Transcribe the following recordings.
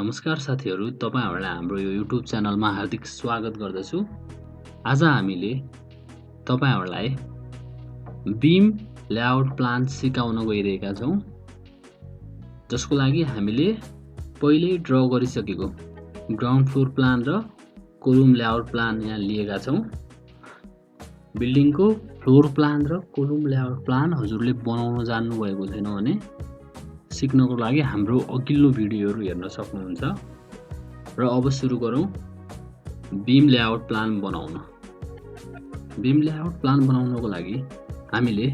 नमस्कार साथीहरू, तपाईहरुलाई हाम्रो यो YouTube च्यानलमा हार्दिक स्वागत गर्दछु। आज हामीले तपाईहरुलाई बीम लेआउट प्लान सिकाउन गइरहेका छौं, जसको लागि हामीले पहिले ड्रा गरिसकेको ग्राउन्ड फ्लोर प्लान र कोलम लेआउट प्लान यहाँ लिएका छौं। बिल्डिङको फ्लोर प्लान र कोलम लेआउट प्लान हजुरले बनाउन जान्नु भएको छैन भने सिक्नको लागि हाम्रो अघिल्लो भिडियोहरु हेर्न सक्नुहुन्छ। र अब सुरु गरौं बीम लेआउट प्लान बनाउन। बीम लेआउट प्लान बनाउनको लागि हामीले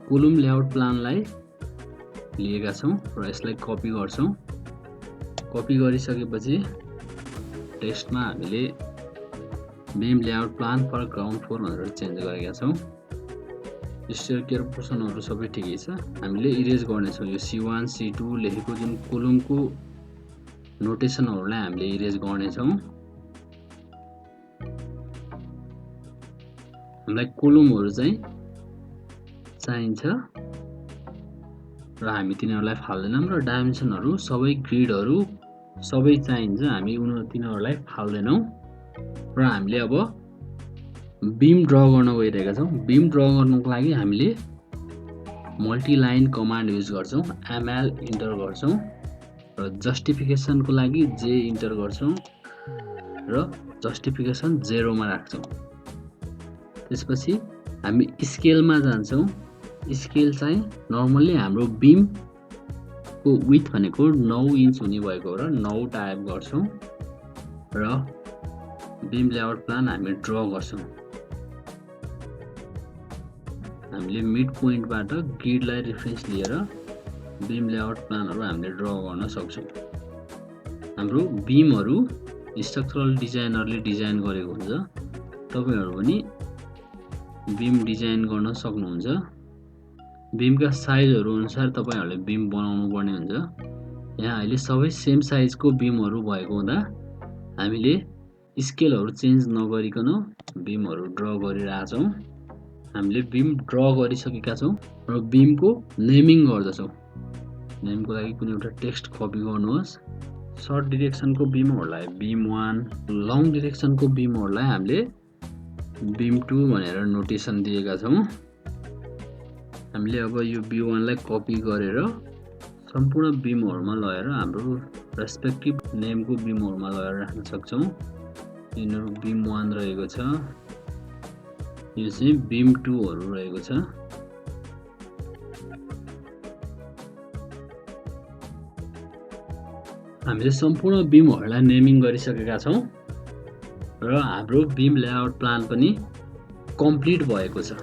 कोलम लेआउट प्लानलाई लिएका छौं र यसलाई कपी गर्छौं। कपी गरिसकेपछि टेक्स्टमा हामीले beam layout plan for ground floor भनेर चेन्ज गरेका छौं। स्टेयरकेयर पोर्सनहरु सबै ठिकै छ। हामीले इरेज गर्ने छौं। यो C1 C2 लेखेको जुन कोलमको नोटेसनहरुलाई हामीले इरेज गर्ने छौं। हामीलाई कोलमहरु चाहिँ चाहिन्छ र हामी तिनीहरुलाई फाल्दैनौं र डाइमेन्सनहरु सबै ग्रिडहरु सबै चाहिन्छ, हामी तिनीहरुलाई फाल्दैनौं। र हामीले अब बीम ड्रा गर्न गइरहेका छौं। बीम ड्रा गर्नको लागि हामीले मल्टी लाइन कमान्ड युज गर्छौं। ml इन्टर गर्छौं र जस्टिफिकेसनको लागि j इन्टर गर्छौं र जस्टिफिकेसन 0 मा राख्छौं। त्यसपछि हामी स्केलमा जान्छौं। स्केल चाहिँ नर्मली हाम्रो बीम को विड्थ भनेको 9 इन्च हुने भएको र 9 टाइप गर्छौं र बीम लेआउट प्लान हामी ड्रा गर्छौं। हामीले मिड पोइन्टबाट ग्रिडलाई रेफरेन्स लिएर बीम लेआउट प्लानहरु हामीले ड्रा गर्न सक्छौं। हाम्रो बीमहरु स्ट्रक्चरल डिजाइनरले डिजाइन गरेको हुन्छ। तपाईहरु पनि बीम डिजाइन गर्न सक्नुहुन्छ। बीमका साइजहरु अनुसार तपाईहरुले बीम बनाउनु पर्ने हुन्छ। यहाँ अहिले सबै सेम साइजको बीमहरु भएको हुँदा हामीले स्केलहरु चेन्ज नगरिकन बीमहरु ड्रा गरिरहेछौं। हामीले बीम ड्रा गरिसकेका छौं र बीमको नेमिङ गर्दछौं। नेमको लागि कुनै एउटा टेक्स्ट कपी गर्नुहोस्। सर्ट डाइरेक्सनको बीमहरुलाई बीम 1, लङ डाइरेक्सनको बीमहरुलाई हामीले बीम 2 भनेर नोटेसन दिएका छौं। हामीले अब यो B1 लाई कपी गरेर सम्पूर्ण बीमहरुमा लगेर हाम्रो रेस्पेक्टिभ नेमको बीमहरुमा लगेर राख्न सक्छौं। यिनीहरु बीम 1 रहेको छ, यो चाहिँ बीम 2 हरु रहेको छ। हामीले सम्पूर्ण बीमहरुलाई नेमिङ गरिसकेका छौं र हाम्रो बीम लेआउट प्लान पनि कम्प्लिट भएको छ।